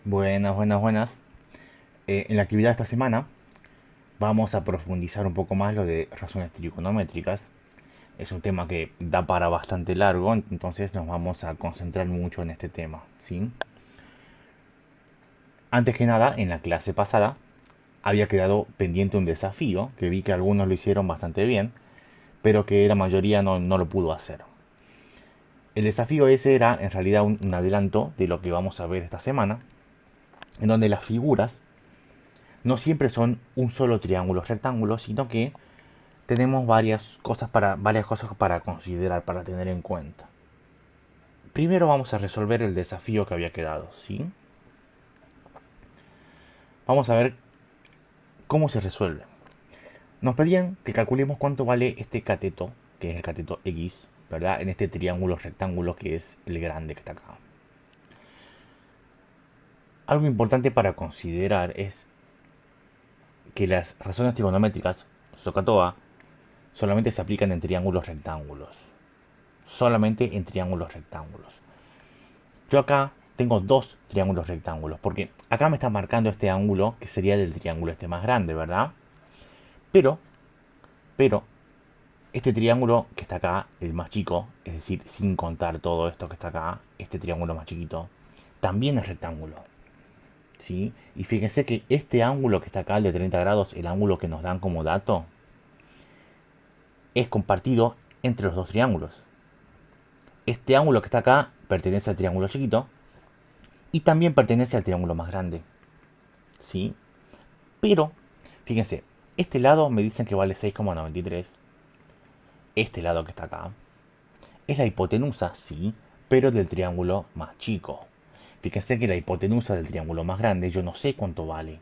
Buenas, buenas, buenas. En la actividad de esta semana vamos a profundizar un poco más lo de razones trigonométricas. Es un tema que da para bastante largo, entonces nos vamos a concentrar mucho en este tema, ¿sí? Antes que nada, en la clase pasada había quedado pendiente un desafío, que vi que algunos lo hicieron bastante bien, pero que la mayoría no lo pudo hacer. El desafío ese era en realidad un adelanto de lo que vamos a ver esta semana, en donde las figuras no siempre son un solo triángulo rectángulo, sino que tenemos varias cosas para considerar, para tener en cuenta. Primero vamos a resolver el desafío que había quedado, ¿sí? Vamos a ver cómo se resuelve. Nos pedían que calculemos cuánto vale este cateto, que es el cateto X, ¿verdad? En este triángulo rectángulo que es el grande que está acá. Algo importante para considerar es que las razones trigonométricas, SOHCAHTOA, solamente se aplican en triángulos rectángulos. Solamente en triángulos rectángulos. Yo acá tengo dos triángulos rectángulos, porque acá me está marcando este ángulo que sería del triángulo este más grande, ¿verdad? Pero, pero, este triángulo que está acá, el más chico, es decir, sin contar todo esto que está acá, este triángulo más chiquito, también es rectángulo, ¿sí? Y fíjense que este ángulo que está acá, el de 30 grados, el ángulo que nos dan como dato, es compartido entre los dos triángulos. Este ángulo que está acá pertenece al triángulo chiquito y también pertenece al triángulo más grande, ¿sí? Pero, fíjense, este lado me dicen que vale 6,93. Este lado que está acá es la hipotenusa, sí, pero del triángulo más chico. Fíjense que la hipotenusa del triángulo más grande yo no sé cuánto vale.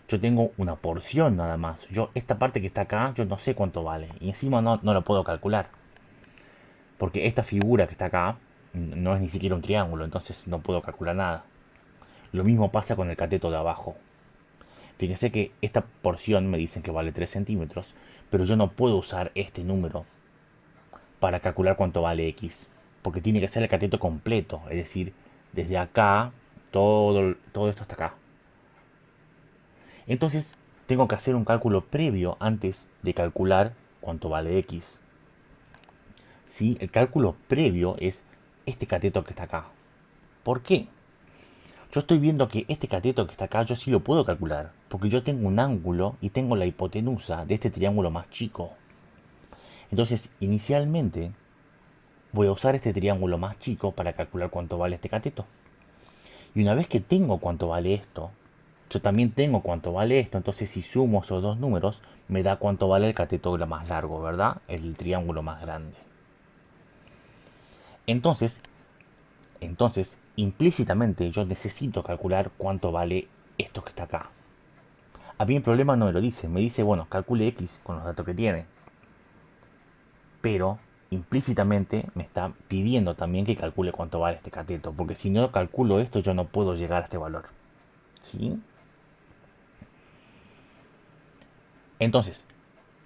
Yo tengo una porción nada más. Esta parte que está acá, yo no sé cuánto vale. Y encima no lo puedo calcular. Porque esta figura que está acá no es ni siquiera un triángulo, entonces no puedo calcular nada. Lo mismo pasa con el cateto de abajo. Fíjense que esta porción me dicen que vale 3 centímetros, pero yo no puedo usar este número para calcular cuánto vale X, porque tiene que ser el cateto completo, es decir, desde acá, todo esto hasta acá. Entonces, tengo que hacer un cálculo previo antes de calcular cuánto vale X. ¿Sí? El cálculo previo es este cateto que está acá. ¿Por qué? Yo estoy viendo que este cateto que está acá yo sí lo puedo calcular, porque yo tengo un ángulo y tengo la hipotenusa de este triángulo más chico. Entonces, inicialmente, voy a usar este triángulo más chico para calcular cuánto vale este cateto. Y una vez que tengo cuánto vale esto, yo también tengo cuánto vale esto. Entonces, si sumo esos dos números, me da cuánto vale el cateto más largo, ¿verdad? El triángulo más grande. Entonces, implícitamente yo necesito calcular cuánto vale esto que está acá. A mí el problema no me lo dice, me dice, bueno, calcule X con los datos que tiene. Pero implícitamente me está pidiendo también que calcule cuánto vale este cateto, porque si no calculo esto yo no puedo llegar a este valor. ¿Sí? Entonces,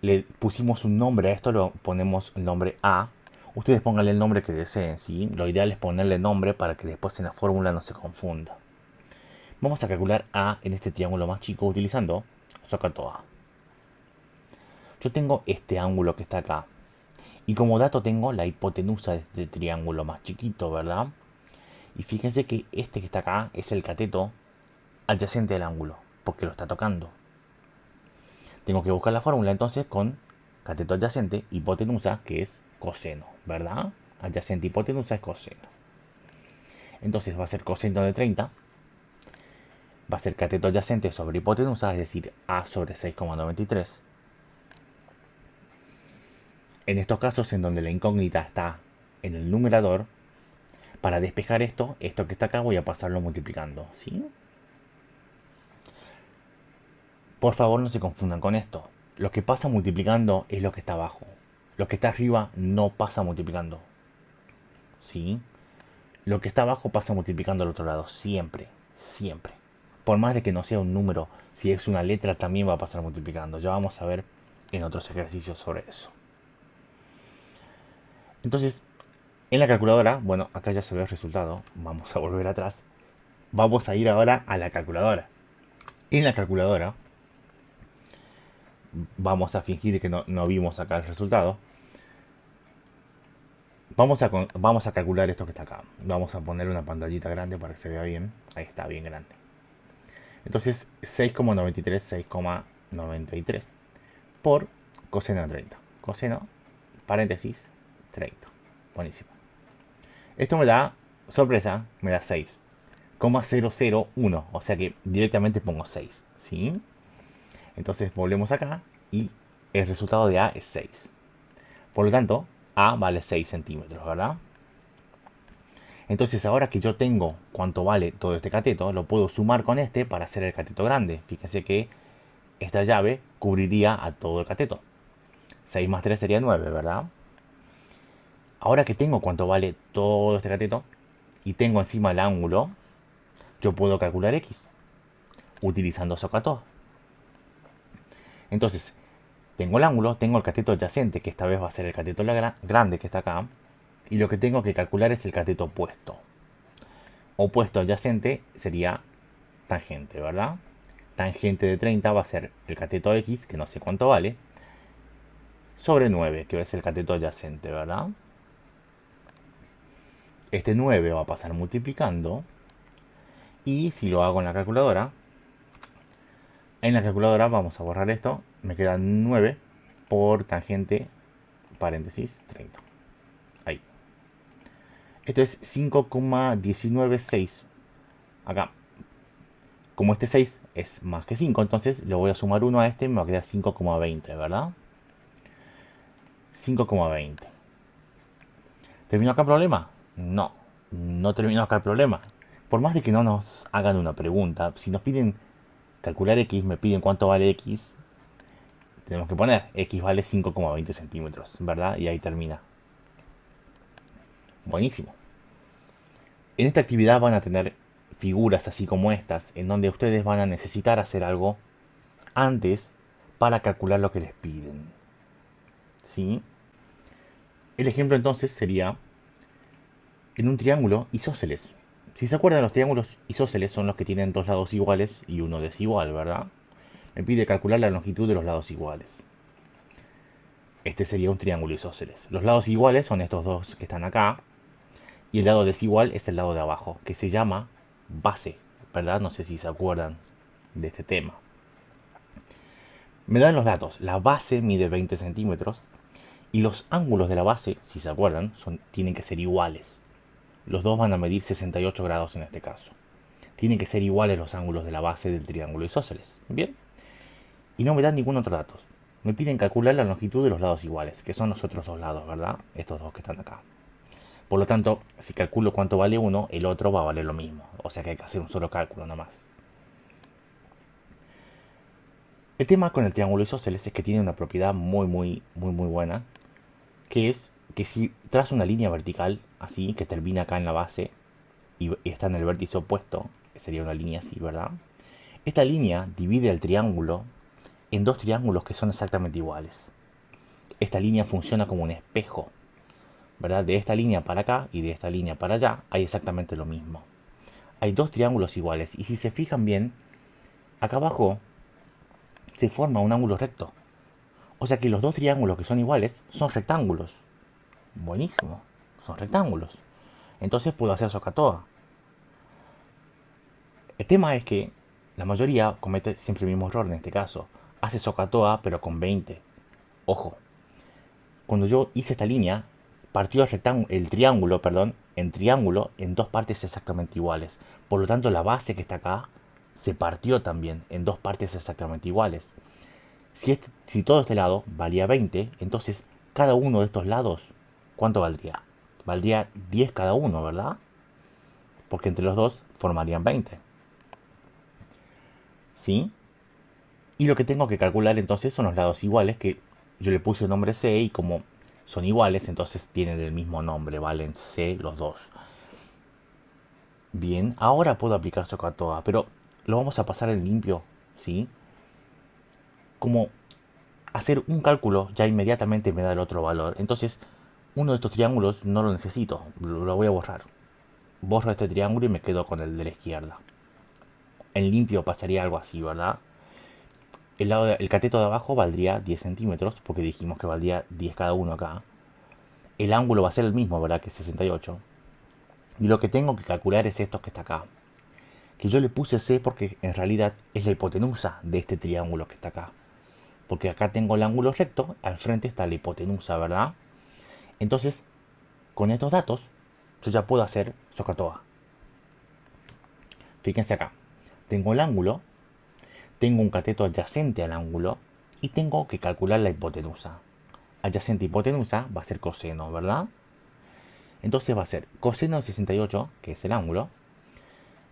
le pusimos un nombre a esto, lo ponemos el nombre A. Ustedes pónganle el nombre que deseen, ¿sí? Lo ideal es ponerle nombre para que después en la fórmula no se confunda. Vamos a calcular A en este triángulo más chico utilizando SOHCAHTOA. Yo tengo este ángulo que está acá. Y como dato tengo la hipotenusa de este triángulo más chiquito, ¿verdad? Y fíjense que este que está acá es el cateto adyacente al ángulo, porque lo está tocando. Tengo que buscar la fórmula entonces con cateto adyacente, hipotenusa, que es coseno, ¿verdad? Adyacente hipotenusa es coseno. Entonces va a ser coseno de 30, va a ser cateto adyacente sobre hipotenusa, es decir, A sobre 6,93. En estos casos en donde la incógnita está en el numerador, para despejar esto que está acá voy a pasarlo multiplicando, ¿sí? Por favor no se confundan con esto. Lo que pasa multiplicando es lo que está abajo. Lo que está arriba no pasa multiplicando, ¿sí? Lo que está abajo pasa multiplicando al otro lado, siempre, siempre. Por más de que no sea un número, si es una letra también va a pasar multiplicando. Ya vamos a ver en otros ejercicios sobre eso. Entonces, en la calculadora, bueno, acá ya se ve el resultado. Vamos a volver atrás. vamos a ir ahora a la calculadora. En la calculadora vamos a fingir que no vimos acá el resultado. Vamos a calcular esto que está acá. Vamos a poner una pantallita grande para que se vea bien. Ahí está, bien grande. Entonces 6,93, 6,93 por coseno de 30. Coseno, paréntesis, 30. Buenísimo. Esto me da, sorpresa, me da 6,001. O sea que directamente pongo 6. ¿Sí? Entonces volvemos acá y el resultado de A es 6. Por lo tanto, A vale 6 centímetros, ¿verdad? Entonces ahora que yo tengo cuánto vale todo este cateto, lo puedo sumar con este para hacer el cateto grande. Fíjense que esta llave cubriría a todo el cateto. 6 más 3 sería 9, ¿verdad? Ahora que tengo cuánto vale todo este cateto y tengo encima el ángulo, yo puedo calcular X utilizando SOHCAHTOA. Entonces, tengo el ángulo, tengo el cateto adyacente, que esta vez va a ser el cateto grande que está acá, y lo que tengo que calcular es el cateto opuesto. Opuesto adyacente sería tangente, ¿verdad? Tangente de 30 va a ser el cateto X, que no sé cuánto vale, sobre 9, que es el cateto adyacente, ¿verdad? Este 9 va a pasar multiplicando, y si lo hago en la calculadora vamos a borrar esto, me queda 9 por tangente, paréntesis, 30. Ahí. Esto es 5,196. Acá. Como este 6 es más que 5, entonces le voy a sumar 1 a este y me va a quedar 5,20, ¿verdad? 5,20. ¿Terminó acá el problema? No, no terminó acá el problema. Por más de que no nos hagan una pregunta, si nos piden calcular X, me piden cuánto vale X, tenemos que poner X vale 5,20 centímetros, ¿verdad? Y ahí termina. Buenísimo. En esta actividad van a tener figuras así como estas, en donde ustedes van a necesitar hacer algo antes para calcular lo que les piden. ¿Sí? El ejemplo entonces sería en un triángulo isósceles. Si se acuerdan, los triángulos isósceles son los que tienen dos lados iguales y uno desigual, ¿verdad? Me pide calcular la longitud de los lados iguales. Este sería un triángulo isósceles. Los lados iguales son estos dos que están acá, y el lado desigual es el lado de abajo, que se llama base, ¿verdad? No sé si se acuerdan de este tema. Me dan los datos. La base mide 20 centímetros y los ángulos de la base, si se acuerdan, tienen que ser iguales. Los dos van a medir 68 grados en este caso. Tienen que ser iguales los ángulos de la base del triángulo isósceles. ¿Bien? Y no me dan ningún otro dato. Me piden calcular la longitud de los lados iguales, que son los otros dos lados, ¿verdad? Estos dos que están acá. Por lo tanto, si calculo cuánto vale uno, el otro va a valer lo mismo. O sea que hay que hacer un solo cálculo nada más. El tema con el triángulo isósceles es que tiene una propiedad muy buena, que es que si trazo una línea vertical así, que termina acá en la base y está en el vértice opuesto, que sería una línea así, ¿verdad? Esta línea divide el triángulo en dos triángulos que son exactamente iguales. Esta línea funciona como un espejo, ¿verdad? De esta línea para acá y de esta línea para allá hay exactamente lo mismo. Hay dos triángulos iguales y si se fijan bien, acá abajo se forma un ángulo recto. O sea que los dos triángulos que son iguales son rectángulos. Buenísimo, son rectángulos. Entonces puedo hacer SOHCAHTOA. El tema es que la mayoría comete siempre el mismo error en este caso. Hace SOHCAHTOA pero con 20. Ojo, cuando yo hice esta línea, partió el triángulo, en triángulo en dos partes exactamente iguales. Por lo tanto, la base que está acá se partió también en dos partes exactamente iguales. Si todo este lado valía 20, entonces cada uno de estos lados, ¿cuánto valdría? Valdría 10 cada uno, ¿verdad? Porque entre los dos formarían 20. ¿Sí? Y lo que tengo que calcular entonces son los lados iguales, que yo le puse el nombre C y como son iguales, entonces tienen el mismo nombre, valen C los dos. Bien, ahora puedo aplicar SOHCAHTOA, pero lo vamos a pasar en limpio, ¿sí? Como hacer un cálculo ya inmediatamente me da el otro valor. Entonces, uno de estos triángulos no lo necesito, lo voy a borrar. borro este triángulo y me quedo con el de la izquierda. En limpio pasaría algo así, ¿verdad? El cateto de abajo valdría 10 centímetros, porque dijimos que valdría 10 cada uno acá. El ángulo va a ser el mismo, ¿verdad? Que 68. Y lo que tengo que calcular es esto que está acá. Que yo le puse C porque en realidad es la hipotenusa de este triángulo que está acá. Porque acá tengo el ángulo recto, al frente está la hipotenusa, ¿verdad? Entonces, con estos datos, yo ya puedo hacer SOHCAHTOA. Fíjense acá. Tengo el ángulo, tengo un cateto adyacente al ángulo y tengo que calcular la hipotenusa. Adyacente a hipotenusa va a ser coseno, ¿verdad? Entonces va a ser coseno de 68, que es el ángulo,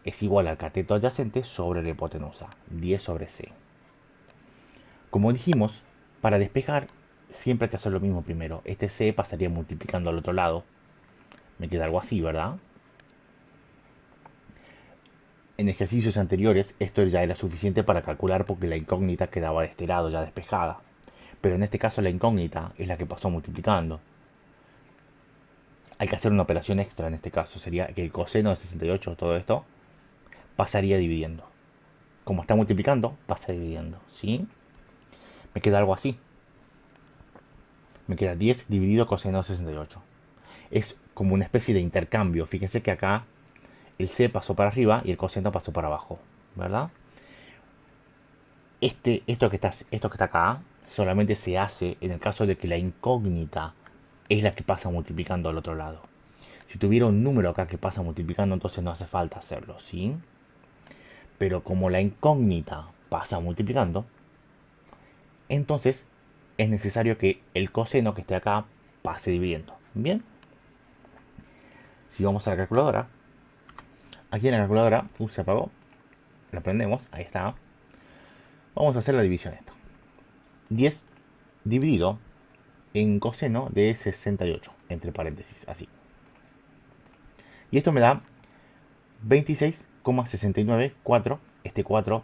es igual al cateto adyacente sobre la hipotenusa, 10 sobre C. Como dijimos, para despejar siempre hay que hacer lo mismo primero. Este C pasaría multiplicando al otro lado. Me queda algo así, ¿verdad? En ejercicios anteriores esto ya era suficiente para calcular porque la incógnita quedaba de este lado ya despejada. Pero en este caso la incógnita es la que pasó multiplicando. Hay que hacer una operación extra en este caso. Sería que el coseno de 68, todo esto, pasaría dividiendo. Como está multiplicando, pasa dividiendo, ¿sí? Me queda algo así. Me queda 10 dividido coseno de 68. Es como una especie de intercambio. Fíjense que acá el C pasó para arriba y el coseno pasó para abajo, ¿verdad? Esto que está acá solamente se hace en el caso de que la incógnita es la que pasa multiplicando al otro lado. Si tuviera un número acá que pasa multiplicando, entonces no hace falta hacerlo, ¿sí? Pero como la incógnita pasa multiplicando, entonces es necesario que el coseno que esté acá pase dividiendo. Bien, si vamos a la calculadora, aquí en la calculadora, se apagó, la prendemos, ahí está. Vamos a hacer la división esta. 10 dividido en coseno de 68, entre paréntesis, así. Y esto me da 26,694. Este 4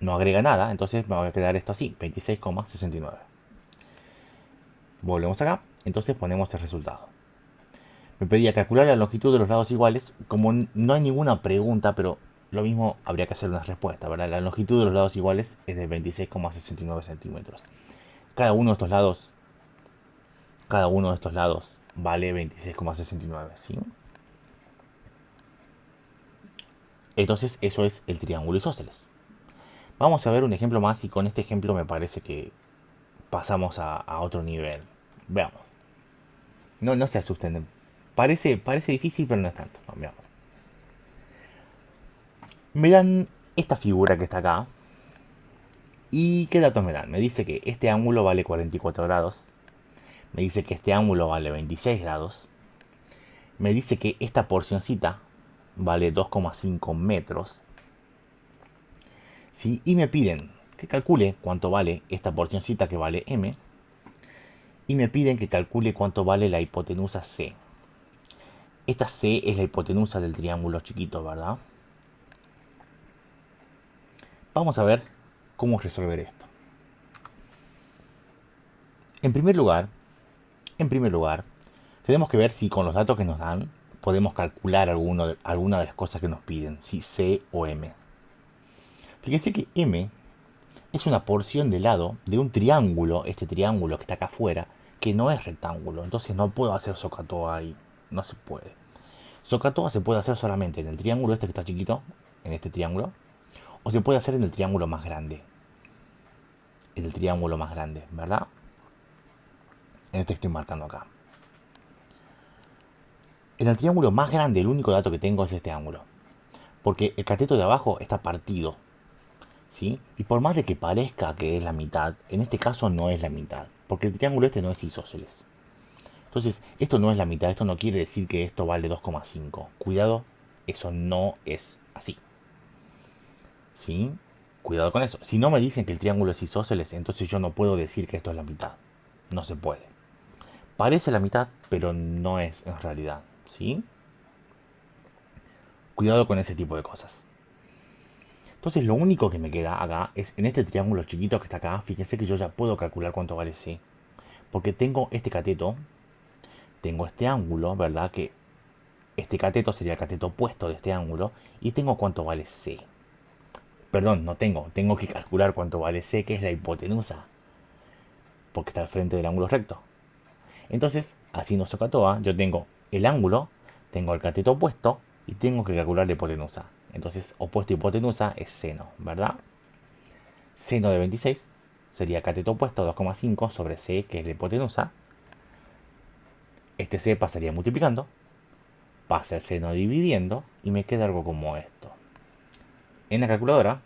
no agrega nada, entonces me voy a quedar esto así, 26,69. Volvemos acá, entonces ponemos el resultado. Me pedía calcular la longitud de los lados iguales. Como no hay ninguna pregunta, pero lo mismo habría que hacer una respuesta, ¿verdad? La longitud de los lados iguales es de 26,69 centímetros. Cada uno de estos lados, cada uno de estos lados vale 26,69, ¿sí? Entonces eso es el triángulo isósceles. Vamos a ver un ejemplo más y con este ejemplo me parece que pasamos a otro nivel. Veamos. No se asusten. Parece difícil, pero no es tanto. No, veamos. Me dan esta figura que está acá. ¿Y qué datos me dan? Me dice que este ángulo vale 44 grados. Me dice que este ángulo vale 26 grados. Me dice que esta porcioncita vale 2,5 metros. ¿Sí? Y me piden que calcule cuánto vale esta porcioncita que vale M. Y me piden que calcule cuánto vale la hipotenusa C. Esta C es la hipotenusa del triángulo chiquito, ¿verdad? Vamos a ver cómo resolver esto. En primer lugar, tenemos que ver si con los datos que nos dan podemos calcular alguna de las cosas que nos piden, si C o M. Fíjense que M es una porción de lado de un triángulo, este triángulo que está acá afuera, que no es rectángulo. Entonces no puedo hacer SOHCAHTOA ahí. No se puede. SOHCAHTOA se puede hacer solamente en el triángulo este que está chiquito, en este triángulo, o se puede hacer en el triángulo más grande. En el triángulo más grande, ¿verdad? En este estoy marcando acá. En el triángulo más grande, el único dato que tengo es este ángulo. Porque el cateto de abajo está partido. ¿Sí? Y por más de que parezca que es la mitad, en este caso no es la mitad. Porque el triángulo este no es isósceles. Entonces, esto no es la mitad. Esto no quiere decir que esto vale 2,5. Cuidado, eso no es así. ¿Sí? Cuidado con eso. Si no me dicen que el triángulo es isósceles, entonces yo no puedo decir que esto es la mitad. No se puede. Parece la mitad, pero no es en realidad. ¿Sí? Cuidado con ese tipo de cosas. Entonces lo único que me queda acá es en este triángulo chiquito que está acá. Fíjense que yo ya puedo calcular cuánto vale C. Porque tengo este cateto, tengo este ángulo, ¿verdad? Que este cateto sería el cateto opuesto de este ángulo y tengo cuánto vale C. Perdón, no tengo que calcular cuánto vale C, que es la hipotenusa, porque está al frente del ángulo recto. Entonces, haciendo SOHCAHTOA, yo tengo el ángulo, tengo el cateto opuesto y tengo que calcular la hipotenusa. Entonces, opuesto y hipotenusa es seno, ¿verdad? Seno de 26 sería cateto opuesto 2,5 sobre C, que es la hipotenusa. Este C pasaría multiplicando, pasa el seno dividiendo y me queda algo como esto. En la calculadora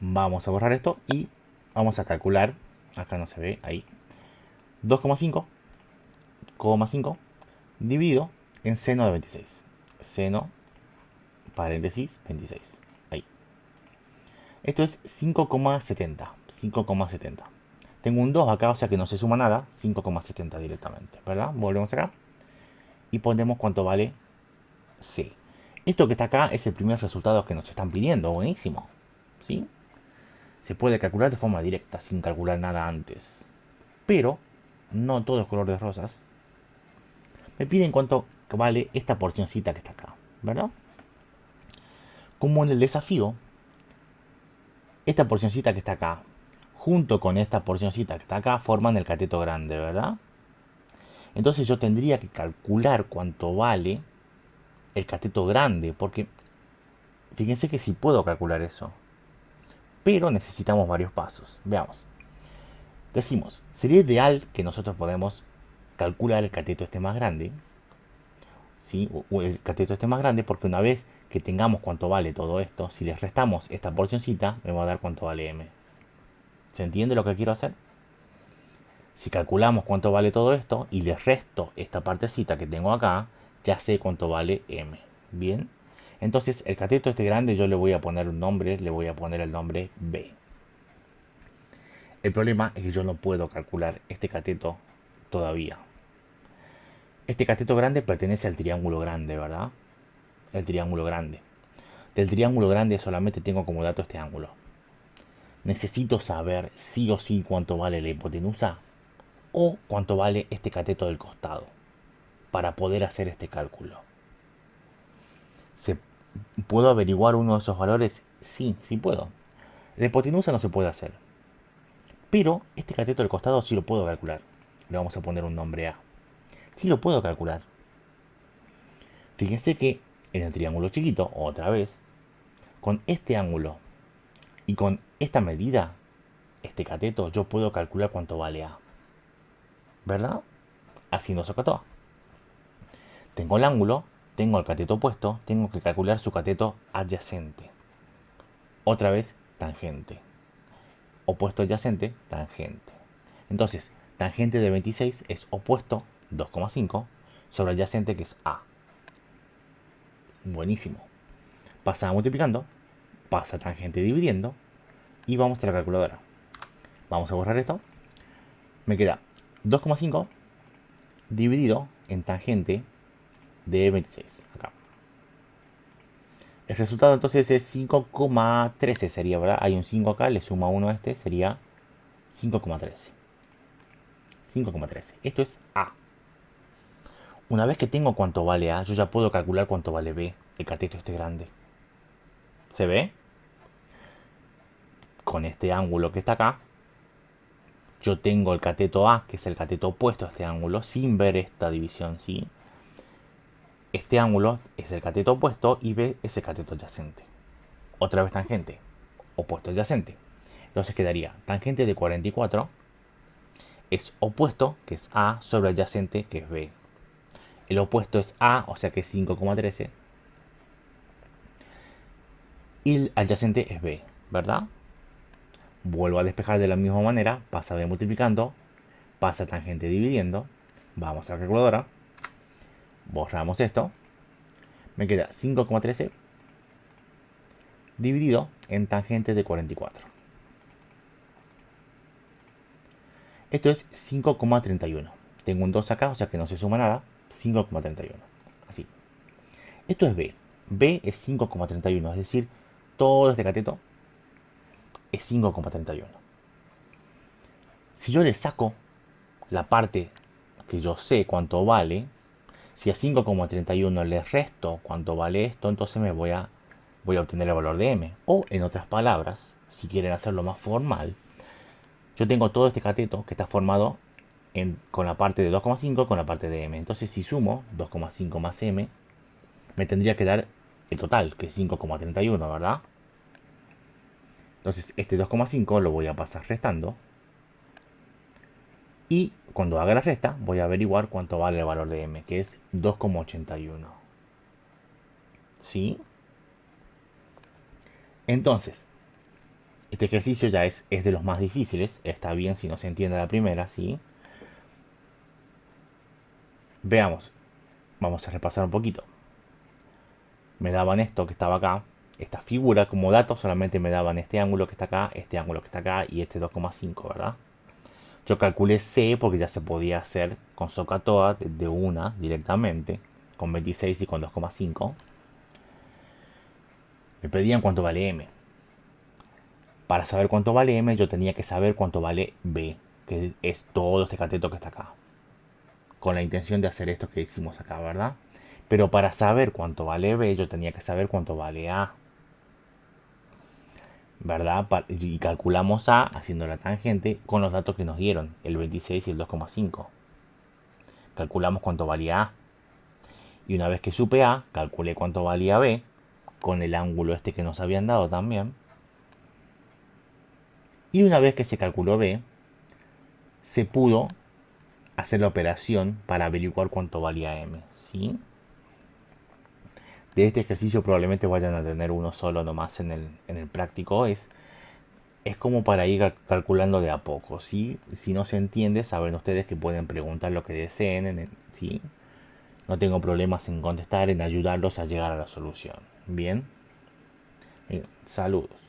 vamos a borrar esto y vamos a calcular, acá no se ve, ahí, 2,5 dividido en seno de 26. Seno, paréntesis, 26. Ahí. Esto es 5,70. 5,70. Tengo un 2 acá, o sea que no se suma nada. 5,70 directamente, ¿verdad? Volvemos acá. Y ponemos cuánto vale C. Esto que está acá es el primer resultado que nos están pidiendo. Buenísimo. ¿Sí? Se puede calcular de forma directa, sin calcular nada antes. Pero no todo es color de rosas. Me piden cuánto vale esta porcioncita que está acá, ¿verdad? Como en el desafío, esta porcioncita que está acá, junto con esta porcioncita que está acá, forman el cateto grande, ¿verdad? Entonces yo tendría que calcular cuánto vale el cateto grande, porque fíjense que sí puedo calcular eso, pero necesitamos varios pasos. Veamos. Decimos, sería ideal que nosotros podamos calcular el cateto este más grande, ¿sí? O el cateto este más grande, porque una vez que tengamos cuánto vale todo esto, si les restamos esta porcioncita, me va a dar cuánto vale m. ¿Se entiende lo que quiero hacer? Si calculamos cuánto vale todo esto y les resto esta partecita que tengo acá, ya sé cuánto vale m. Bien, entonces el cateto este grande yo le voy a poner un nombre, le voy a poner el nombre B. El problema es que yo no puedo calcular este cateto todavía. Este cateto grande pertenece al triángulo grande, ¿verdad? El triángulo grande. Del triángulo grande solamente tengo como dato este ángulo. Necesito saber sí o sí cuánto vale la hipotenusa o cuánto vale este cateto del costado para poder hacer este cálculo. ¿Puedo averiguar uno de esos valores? Sí, sí puedo. La hipotenusa no se puede hacer. Pero este cateto del costado sí lo puedo calcular. Le vamos a poner un nombre A. Sí lo puedo calcular. Fíjense que en el triángulo chiquito, otra vez, con este ángulo y con esta medida, este cateto, yo puedo calcular cuánto vale A. ¿Verdad? Así no SOHCAHTOA. Tengo el ángulo, tengo el cateto opuesto, tengo que calcular su cateto adyacente. Otra vez, tangente. Opuesto adyacente, tangente. Entonces, tangente de 26 es opuesto 2,5 sobre adyacente que es A. Buenísimo. Pasa multiplicando, pasa tangente dividiendo y vamos a la calculadora. Vamos a borrar esto. Me queda 2,5 dividido en tangente de 26. Acá. El resultado entonces es 5,13 sería, ¿verdad? Hay un 5 acá, le suma 1 a este, sería 5,13. 5,13. Esto es A. Una vez que tengo cuánto vale A, yo ya puedo calcular cuánto vale B, el cateto este grande. ¿Se ve? Con este ángulo que está acá, yo tengo el cateto A, que es el cateto opuesto a este ángulo, sin ver esta división, ¿sí? Este ángulo es el cateto opuesto y B es el cateto adyacente. Otra vez tangente, opuesto adyacente. Entonces quedaría tangente de 44 es opuesto, que es A, sobre adyacente, que es B. El opuesto es A, o sea que es 5,13. Y el adyacente es B, ¿verdad? Vuelvo a despejar de la misma manera, pasa B multiplicando, pasa tangente dividiendo. Vamos a la calculadora, borramos esto. Me queda 5,13 dividido en tangente de 44. Esto es 5,31. Tengo un 2 acá, o sea que no se suma nada. 5,31. Así. Esto es B. B es 5,31, es decir, todo este cateto es 5,31. Si yo le saco la parte que yo sé cuánto vale, Si a 5,31 le resto cuánto vale esto, entonces voy a obtener el valor de m. O, en otras palabras, si quieren hacerlo más formal, yo tengo todo este cateto que está formado con la parte de 2,5 con la parte de m. Entonces, si sumo 2,5 más m, me tendría que dar el total, que es 5,31, ¿verdad? Entonces, este 2,5 lo voy a pasar restando. Y cuando haga la resta, voy a averiguar cuánto vale el valor de m, que es 2,81. ¿Sí? Entonces, este ejercicio ya es de los más difíciles. Está bien si no se entiende a la primera, ¿sí? Veamos. Vamos a repasar un poquito. Me daban esto que estaba acá. Esta figura como dato solamente me daban este ángulo que está acá, este ángulo que está acá y este 2,5, ¿verdad? Yo calculé C porque ya se podía hacer con SOHCAHTOA de una directamente, con 26 y con 2,5. Me pedían cuánto vale M. Para saber cuánto vale M, yo tenía que saber cuánto vale B, que es todo este cateto que está acá. Con la intención de hacer esto que hicimos acá, ¿verdad? Pero para saber cuánto vale B, yo tenía que saber cuánto vale A. ¿Verdad? Y calculamos A haciendo la tangente con los datos que nos dieron, el 26 y el 2,5. Calculamos cuánto valía A. Y una vez que supe A, calculé cuánto valía B, con el ángulo este que nos habían dado también. Y una vez que se calculó B, se pudo hacer la operación para averiguar cuánto valía M. ¿Sí? De este ejercicio probablemente vayan a tener uno solo nomás en el práctico. Es como para ir calculando de a poco, ¿sí? Si no se entiende, saben ustedes que pueden preguntar lo que deseen, ¿sí? No tengo problemas en contestar, en ayudarlos a llegar a la solución. Bien, saludos.